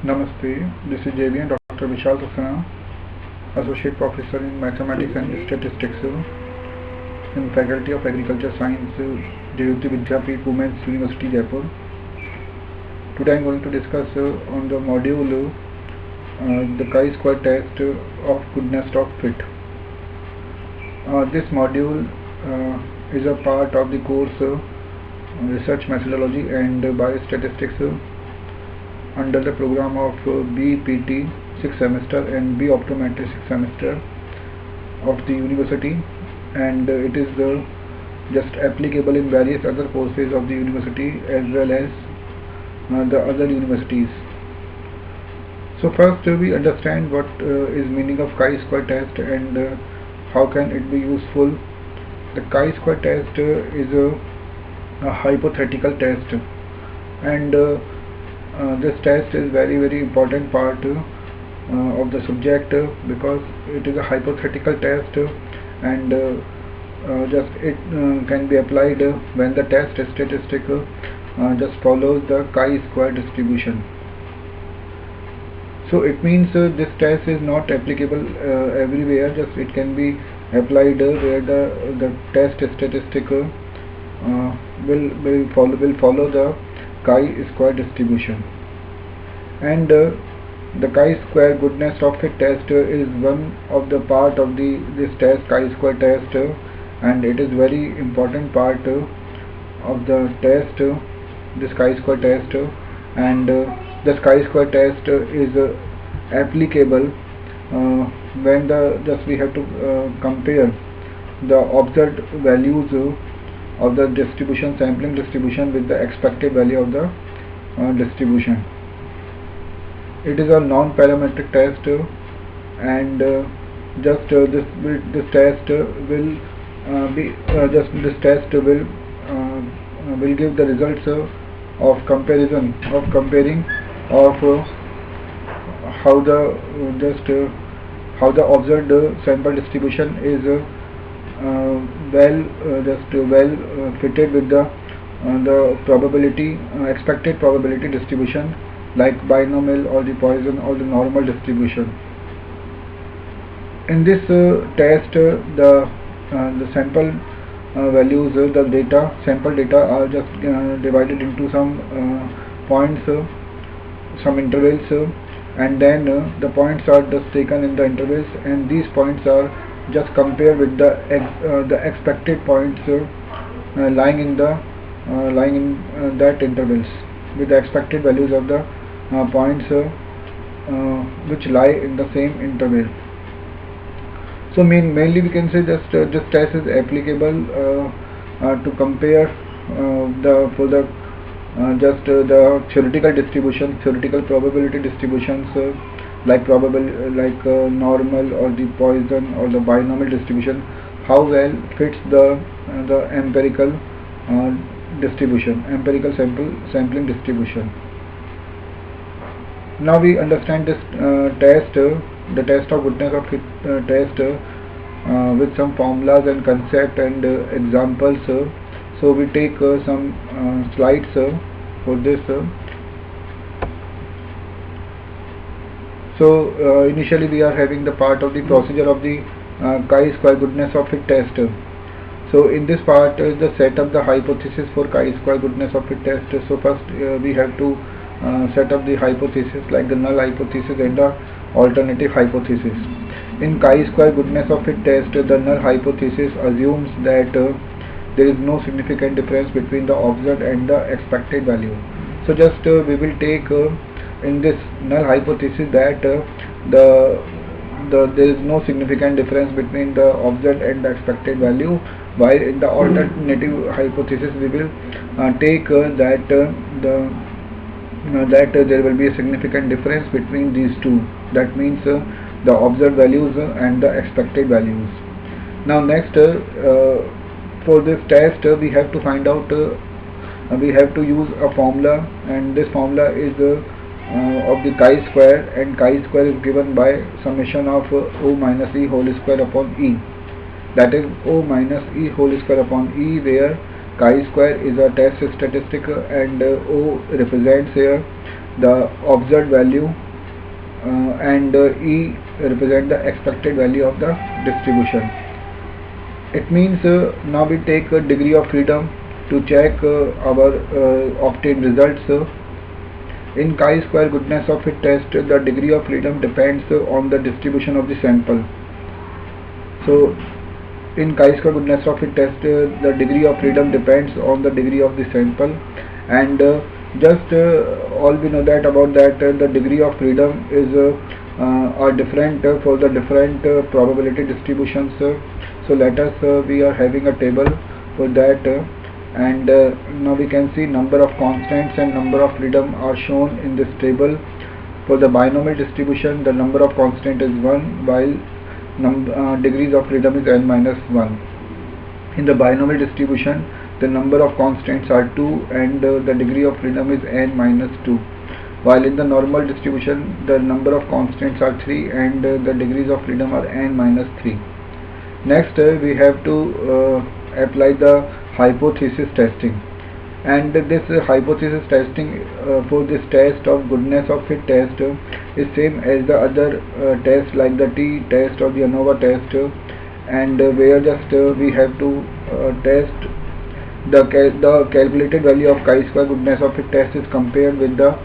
Namaste, this is JV and Dr. Vishal Saxena, Associate Professor in Mathematics and Statistics in Faculty of Agriculture Science, Jayoti Vidyapeeth Women's University, Jaipur. Today I am going to discuss on the module the chi-square test of goodness of fit. This module is a part of the course Research Methodology and Biostatistics under the program of BPT 6th semester and B Optometry 6th semester of the university, and it is just applicable in various other courses of the university as well as the other universities. So first we understand what is meaning of chi-square test and how can it be useful. The chi-square test is a hypothetical test, and this test is very important part of the subject because it is a hypothetical test, and just it can be applied when the test statistic just follows the chi-square distribution. So it means this test is not applicable everywhere, just it can be applied where the test statistic will follow the chi-square distribution. And the chi-square goodness of fit test is one of the part of this test, chi-square test, and it is very important part of the test, this chi-square test, and this chi-square test is applicable when we have to compare the observed values of the distribution, sampling distribution, with the expected value of the distribution. It is a non-parametric test, and this test will give the results of comparing of how the observed sample distribution is well fitted with the probability expected probability distribution, like binomial or the Poisson or the normal distribution. In this test, the sample values, the sample data are just divided into some points, some intervals, and then the points are just taken in the intervals, and these points are just compared with the expected points lying in that intervals, with the expected values of the points which lie in the same interval. So mainly we can say that this test is applicable to compare the theoretical distribution, theoretical probability distributions, like normal or the Poisson or the binomial distribution, how well fits the empirical distribution, empirical sampling distribution. Now we understand this test, the test of goodness of fit test, with some formulas and concept and examples. So we take some slides for this. So initially we are having the part of the procedure of the chi-square goodness of fit test. So in this part is the set up the hypothesis for chi-square goodness of fit test. So first we have to set up the hypothesis, like the null hypothesis and the alternative hypothesis. In chi-square goodness of fit test, the null hypothesis assumes that there is no significant difference between the observed and the expected value. So just we will take in this null hypothesis that there is no significant difference between the observed and the expected value, while in the alternative hypothesis we will take that there will be a significant difference between these two. That means the observed values and the expected values. Now next, for this test we have to find out, we have to use a formula, and this formula is of the chi-square, and chi-square is given by summation of O minus E whole square upon E. That is O minus E whole square upon E, where chi-square is a test statistic and O represents here the observed value, and E represent the expected value of the distribution. It means now we take a degree of freedom to check our obtained results. In chi-square goodness of fit test, the degree of freedom depends on the distribution of the sample. So in chi-square goodness of fit test, the degree of freedom depends on the degree of the sample, and just all we know that about that, the degree of freedom is are different for the different probability distributions. So let us we are having a table for that, and now we can see number of constants and number of freedom are shown in this table. For the binomial distribution, the number of constant is 1, while degrees of freedom is n minus 1. In the binomial distribution, the number of constants are 2 and the degree of freedom is n minus 2, while in the normal distribution the number of constants are 3 and the degrees of freedom are n minus 3. Next we have to apply the hypothesis testing, and this hypothesis testing for this test of goodness of fit test is same as the other test like the T test or the ANOVA test, and where just we have to test the calculated value of chi-square goodness of fit test is compared with the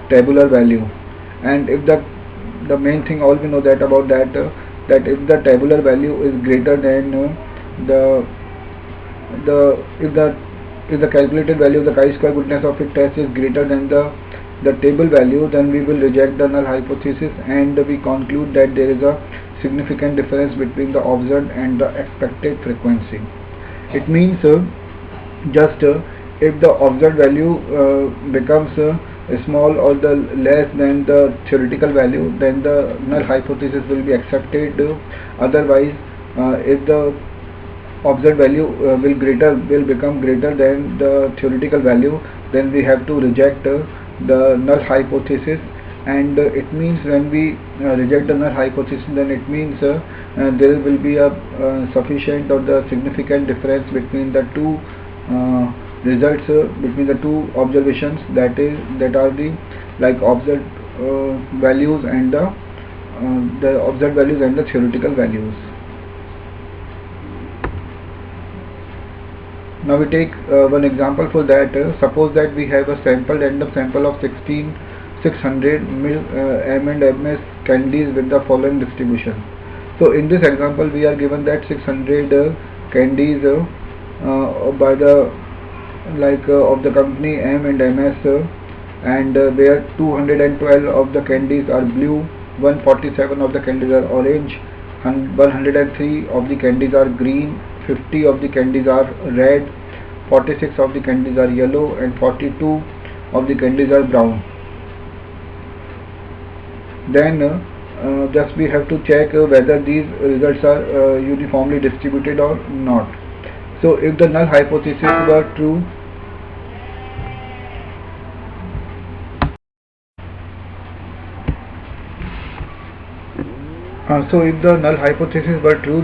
tabular value. And if the main thing all we know that about that, that if the tabular value is greater than if the calculated value of the chi-square goodness of fit test is greater than the table value, then we will reject the null hypothesis and we conclude that there is a significant difference between the observed and the expected frequency. It means just if the observed value becomes small or the less than the theoretical value, then the null hypothesis will be accepted. Otherwise, if the observed value will become greater than the theoretical value, then we have to reject the null hypothesis. And it means when we reject the null hypothesis, then it means there will be a sufficient or the significant difference between the two results, between the two observations, that are the like observed values and the observed values and the theoretical values. Now we take one example for that. Suppose that we have a random sample of 600 M&Ms candies with the following distribution. So in this example we are given that 600 candies by the of the company M&Ms, and where 212 of the candies are blue, 147 of the candies are orange, 103 of the candies are green, 50 of the candies are red, 46 of the candies are yellow, and 42 of the candies are brown. Then just we have to check whether these results are uniformly distributed or not. So if the null hypothesis were true,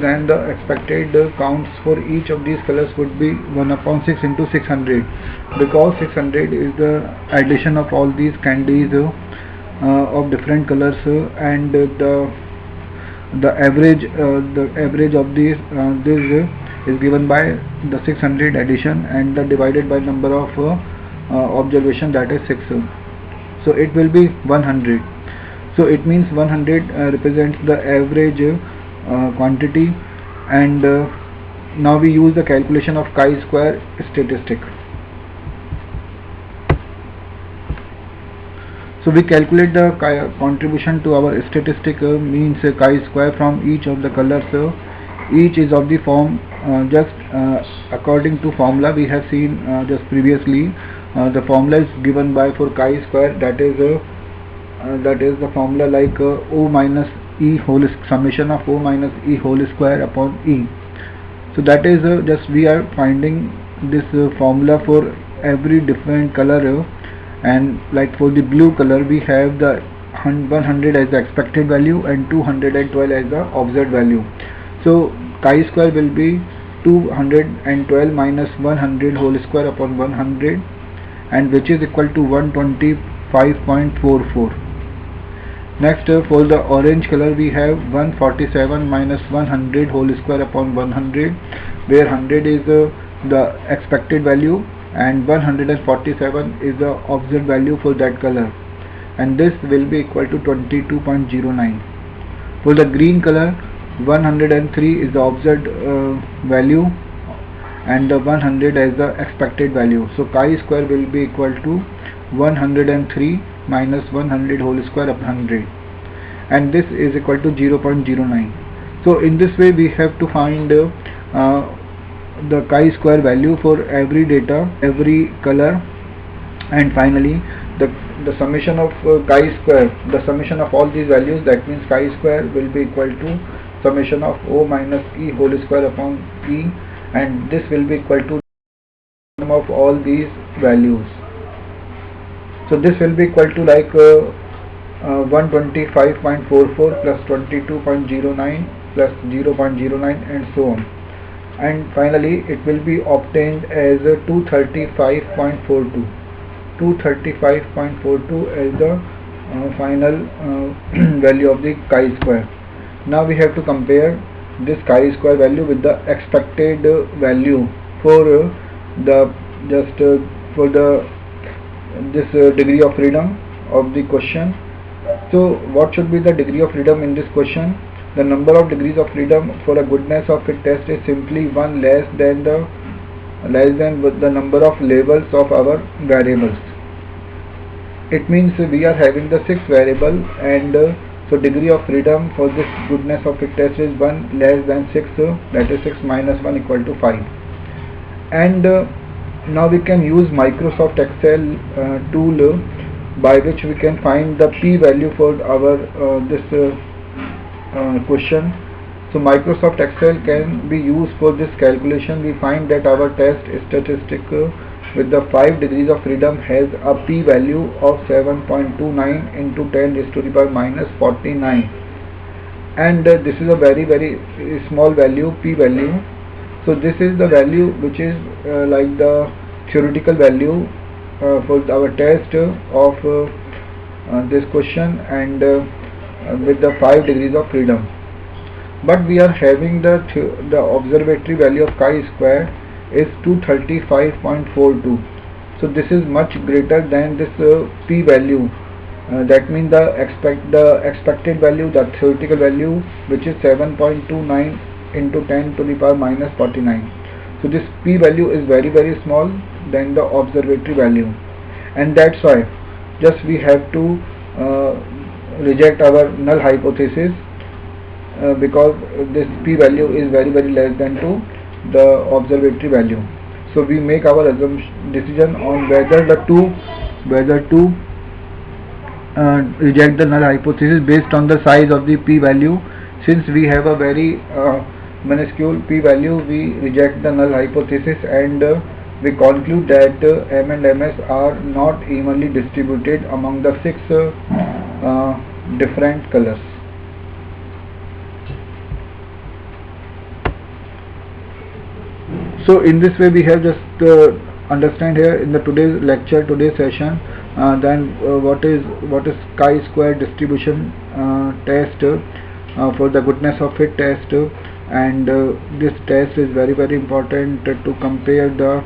then the expected counts for each of these colors would be 1/6 into 600, because 600 is the addition of all these candies of different colors, and the average of these this is given by the 600 addition and divided by number of observation, that is 6. So it will be 100. So it means 100 represents the average quantity, and now we use the calculation of chi-square statistic. So we calculate the contribution to our statistic means chi-square from each of the colors. Each is of the form just according to formula we have seen just previously. The formula is given by for chi-square, that is the formula like O minus E whole summation of O minus E whole square upon E. So that is just we are finding this formula for every different color, and like for the blue color we have the 100 as the expected value and 212 as the observed value. So chi-square will be 212 minus 100 whole square upon 100, and which is equal to 120 5.44. Next, for the orange color we have 147 minus 100 whole square upon 100, where 100 is the expected value and 147 is the observed value for that color, and this will be equal to 22.09. For the green color, 103 is the observed value and the 100 as the expected value. So chi-square will be equal to 103 minus 100 whole square upon 100, and this is equal to 0.09. So in this way we have to find the chi-square value for every data, every color, and finally the summation of chi-square, the summation of all these values, that means chi-square will be equal to summation of O minus E whole square upon E, and this will be equal to sum of all these values. So this will be equal to like 125.44 plus 22.09 plus 0.09 and so on, and finally it will be obtained as 235.42. 235.42 as the final value of the chi-square. Now we have to compare this chi-square value with the expected value for this degree of freedom of the question. So what should be the degree of freedom in this question? The number of degrees of freedom for a goodness of fit test is simply one less than the number of labels of our variables. It means we are having the 6 variable, and so degree of freedom for this goodness of fit test is 1 less than 6, that is 6 minus 1 equal to 5. And now we can use Microsoft Excel tool by which we can find the p-value for our this question. So Microsoft Excel can be used for this calculation. We find that our test statistic with the 5 degrees of freedom has a p-value of 7.29 into 10 raised to the power minus 49, and this is a very small value, p-value. So this is the value which is like the theoretical value for our test of this question, and with the 5 degrees of freedom. But we are having the observatory value of chi-square is 235.42. So this is much greater than this p-value. That means the expected value, the theoretical value, which is 7.29 into 10 to the power minus 49. So this p-value is very small than the observatory value, and that's why just we have to reject our null hypothesis because this p-value is very less than to the observatory value. So we make our decision on whether to reject the null hypothesis based on the size of the p-value. Since we have a very minuscule p-value, we reject the null hypothesis, and we conclude that M and MS are not evenly distributed among the 6 different colors. So in this way we have just understand here in the today's session what is chi-square distribution test for the goodness of fit test, and this test is very important to compare the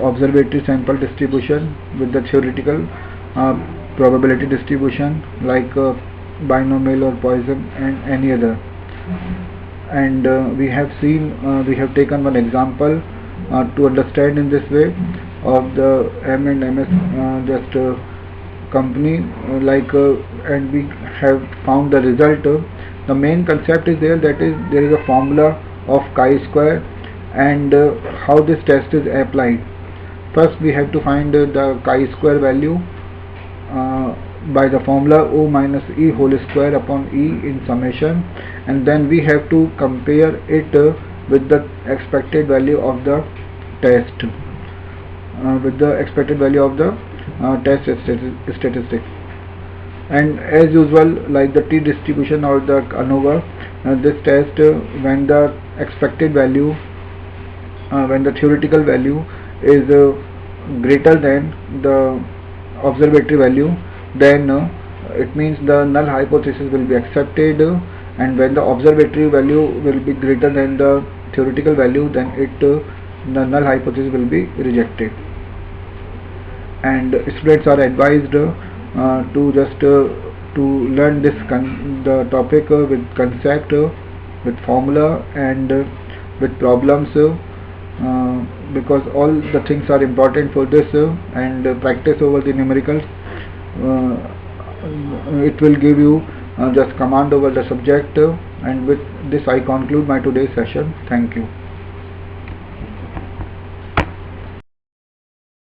observatory sample distribution with the theoretical probability distribution like binomial or Poisson and any other. And we have taken one example to understand in this way of the M and MS company, and we have found the result. The main concept is there, that is there is a formula of chi-square and how this test is applied. First we have to find the chi-square value by the formula O minus E whole square upon E in summation, and then we have to compare it with the expected value of the test, test statistic. And as usual, like the t distribution or the ANOVA, this test when the expected value, when the theoretical value is greater than the observatory value, then it means the null hypothesis will be accepted, and when the observatory value will be greater than the theoretical value, then the null hypothesis will be rejected. And students are advised to just to learn the topic with concept, with formula, and with problems, because all the things are important for this, and practice over the numericals. It will give you just command over the subject, and with this I conclude my today's session. Thank you.